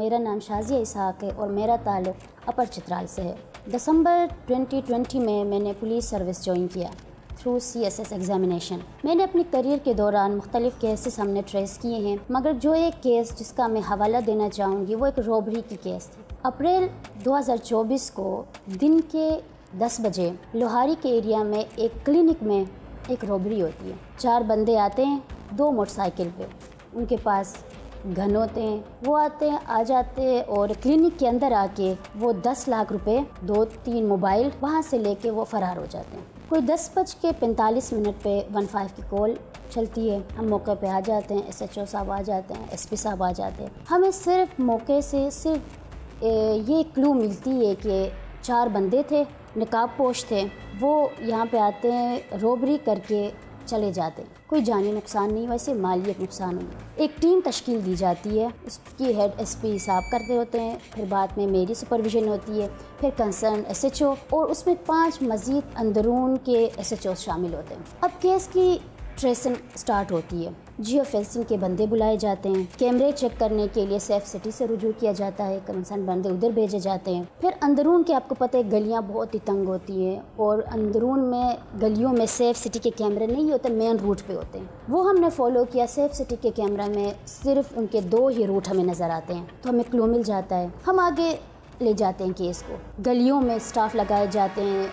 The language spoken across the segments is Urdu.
میرا نام شازیہ اسحاق ہے اور میرا تعلق اپر چترال سے ہے۔ دسمبر 2020 میں نے پولیس سروس جوائن کیا تھرو CSS ایگزامینیشن۔ میں نے اپنی کیریئر کے دوران مختلف کیسز ہم نے ٹریس کیے ہیں، مگر جو ایک کیس جس کا میں حوالہ دینا چاہوں گی وہ ایک روبری کی کیس تھی۔ اپریل 2024 کو دن کے 10 بجے لوہاری کے ایریا میں ایک کلینک میں ایک روبری ہوتی ہے۔ 4 بندے آتے ہیں 2 موٹر سائیکل پہ، ان کے پاس گن ہوتے ہیں، وہ آتے ہیں آ جاتے ہیں اور کلینک کے اندر آ کے وہ 10 لاکھ روپے 2-3 موبائل وہاں سے لے کے وہ فرار ہو جاتے ہیں۔ کوئی 10:45 پہ 15 کی کال چلتی ہے، ہم موقع پہ آ جاتے ہیں، SHO صاحب آ جاتے ہیں، SP صاحب آ جاتے ہیں۔ ہمیں صرف موقع سے یہ کلو ملتی ہے کہ 4 بندے تھے، نقاب پوش تھے، وہ یہاں پہ آتے ہیں، روبری کر کے چلے جاتے ہیں، کوئی جانی نقصان نہیں، ویسے مالی نقصان ہوئی۔ ایک ٹیم تشکیل دی جاتی ہے، اس کی ہیڈ SP صاحب کرتے ہوتے ہیں، پھر بعد میں میری سپرویژن ہوتی ہے، پھر کنسرن SHO اور اس میں 5 مزید اندرون کے SHO شامل ہوتے ہیں۔ اب کیس کی ٹریسنگ سٹارٹ ہوتی ہے، جیو فینسنگ کے بندے بلائے جاتے ہیں، کیمرے چیک کرنے کے لیے سیف سٹی سے رجوع کیا جاتا ہے، کنسرن بندے ادھر بھیجے جاتے ہیں۔ پھر اندرون کے آپ کو پتہ ہے گلیاں بہت ہی تنگ ہوتی ہیں اور اندرون میں گلیوں میں سیف سٹی کے کیمرے نہیں ہوتے، مین روٹ پہ ہوتے ہیں، وہ ہم نے فالو کیا۔ سیف سٹی کے کیمرہ میں صرف ان کے 2 ہی روٹ ہمیں نظر آتے ہیں، تو ہمیں کلو مل جاتا ہے، ہم آگے لے جاتے ہیں کیس کو۔ گلیوں میں سٹاف لگائے جاتے ہیں،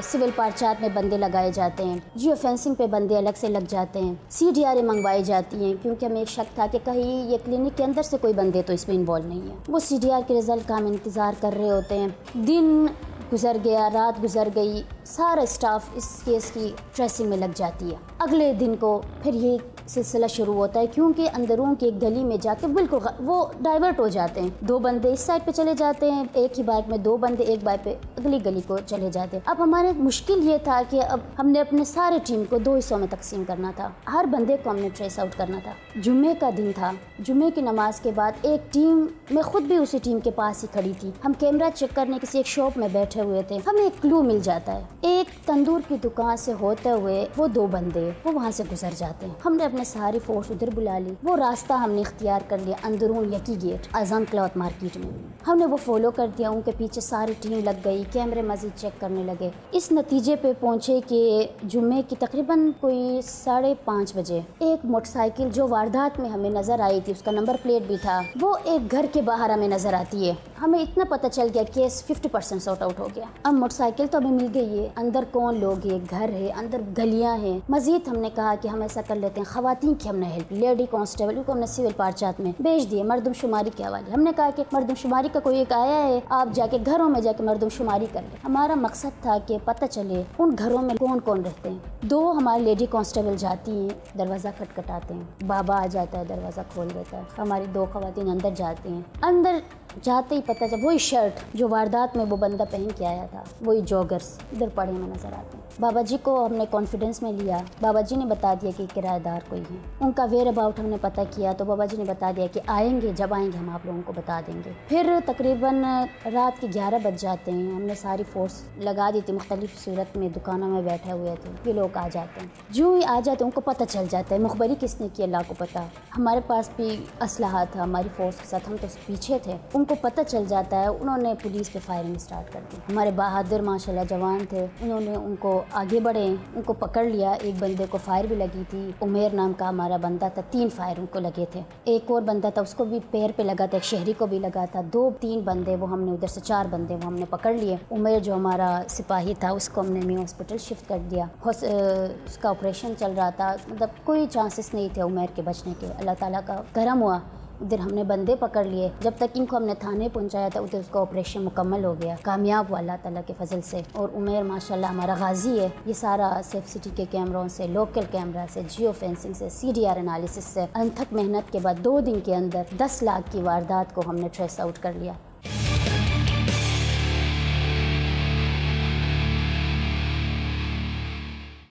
سول پارچات میں بندے لگائے جاتے ہیں، جیو فینسنگ پہ بندے الگ سے لگ جاتے ہیں، CDRA منگوائی جاتی ہیں کیونکہ ہمیں ایک شک تھا کہ کہیں یہ کلینک کے اندر سے کوئی بندے تو اس میں انوالو نہیں ہے۔ وہ CDR کے رزلٹ کا ہم انتظار کر رہے ہوتے ہیں۔ دن گزر گیا، رات گزر گئی، سارا اسٹاف اس کیس کی ٹریسنگ میں لگ جاتی ہے۔ اگلے دن کو پھر یہ سلسلہ شروع ہوتا ہے کیونکہ اندرون کی ایک گلی میں جا کے بالکل وہ ڈائیورٹ ہو جاتے ہیں، 2 بندے اس سائڈ پہ چلے جاتے ہیں، ایک ہی بائک میں 2 بندے ایک بائک پہ اگلی گلی کو چلے جاتے ہیں۔ اب ہمارے مشکل یہ تھا کہ اب ہم نے اپنے سارے ٹیم کو 2 حصوں میں تقسیم کرنا تھا، ہر بندے کو ہم نے ٹریس آؤٹ کرنا تھا۔ جمعے کا دن تھا، جمعے کی نماز کے بعد ایک ٹیم میں خود بھی اسی ٹیم کے پاس ہی کھڑی تھی، ہم کیمرہ چیک کرنے کسی ایک شاپ میں بیٹھے ہوئے تھے، ہمیں ایک کلو مل جاتا ہے، ایک تندور کی دکان سے ہوتے ہوئے وہ 2 بندے وہ وہاں سے گزر جاتے ہیں۔ ہم نے اپنے ساری فورس ادھر بلا لی، وہ راستہ ہم نے اختیار کر لیا اندرون یکی گیٹ اذان کلاتھ مارکیٹ میں، ہم نے وہ فالو کر دیا، ان کے پیچھے ساری ٹیم لگ گئی، کیمرے مزید چیک کرنے لگے۔ اس نتیجے پہ پہنچے کہ جمعے کی تقریباً کوئی 5:30 بجے ایک موٹر سائیکل جو واردات میں ہمیں نظر آئی تھی، اس کا نمبر پلیٹ بھی تھا، وہ ایک گھر کے باہر ہمیں نظر آتی ہے۔ ہمیں اتنا پتہ چل گیا کیس 50% سارٹ آؤٹ ہو گیا۔ اب موٹر سائیکل تو ہمیں مل گئی ہے، اندر کون لوگ ہیں، گھر ہے، اندر گلیاں ہیں۔ مزید ہم نے کہا کہ ہم ایسا کر لیتے ہیں، خواتین کی ہم نے ہیلپ، لیڈی کانسٹیبل کو ہم نے سول پارچات میں بھیج دیے مردم شماری کے حوالے۔ ہم نے کہا کہ مردم شماری کا کوئی ایک آیا ہے، آپ جا کے گھروں میں جا کے مردم شماری کر لیں۔ ہمارا مقصد تھا کہ پتہ چلے ان گھروں میں کون کون رہتے ہیں۔ 2 ہماری لیڈی کانسٹیبل جاتی ہیں، دروازہ کھٹکھٹاتے ہیں، بابا آ جاتا ہے، دروازہ کھول دیتا ہے، ہماری 2 خواتین اندر جاتی ہیں۔ اندر جاتے ہی پتہ چلا وہی شرٹ جو واردات میں وہ بندہ پہن کے آیا تھا، وہی جوگرز ادھر پڑے ہمیں نظر آتے ہیں۔ بابا جی کو ہم نے کانفیڈنس میں لیا، بابا جی نے بتا دیا کہ کرایہ دار کوئی ہے، ان کا ویئر اباؤٹ ہم نے پتہ کیا تو بابا جی نے بتا دیا کہ آئیں گے، جب آئیں گے ہم آپ لوگوں کو بتا دیں گے۔ پھر تقریباً رات کے 11 بج جاتے ہیں، ہم نے ساری فورس لگا دی تھی، مختلف صورت میں دکانوں میں بیٹھے ہوئے تھے، یہ لوگ آ جاتے ہیں، جو ہی آ جاتے ہیں ان کو پتہ چل جاتا ہے، مخبری کس نے کی اللہ کو پتہ۔ ہمارے پاس بھی اسلحہ تھا ہماری فورس کے ساتھ، ہم تو پیچھے تھے، ان کو پتہ چل جاتا ہے، انہوں نے پولیس پہ فائرنگ سٹارٹ کر دی۔ ہمارے بہادر ماشاءاللہ جوان تھے، انہوں نے ان کو آگے بڑھے، ان کو پکڑ لیا۔ ایک بندے کو فائر بھی لگی تھی، عمیر نام کا ہمارا بندہ تھا، 3 فائر ان کو لگے تھے۔ ایک اور بندہ تھا، اس کو بھی پیر پہ لگا تھا، ایک شہری کو بھی لگا تھا، 2-3 بندے وہ ہم نے ادھر سے 4 بندے وہ ہم نے پکڑ لیے۔ عمیر جو ہمارا سپاہی تھا اس کو ہم نے ہاسپٹل شفٹ کر دیا، اس کا آپریشن چل رہا تھا، مطلب کوئی چانسز نہیں تھے عمیر کے بچنے کے۔ اللہ تعالیٰ کا کرم ہوا، ادھر ہم نے بندے پکڑ لیے، جب تک ان کو ہم نے تھانے پہنچایا تھا ادھر اس کا آپریشن مکمل ہو گیا، کامیاب ہوا اللہ تعالیٰ کے فضل سے۔ اور عمیر ماشاءاللہ ہمارا غازی ہے۔ یہ سارا سیف سٹی کے کیمروں سے، لوکل کیمرہ سے، جیو فینسنگ سے، CDR انالیسس سے انتھک محنت کے بعد 2 دن کے اندر 10 لاکھ کی واردات کو ہم نے ٹریس آؤٹ کر لیا۔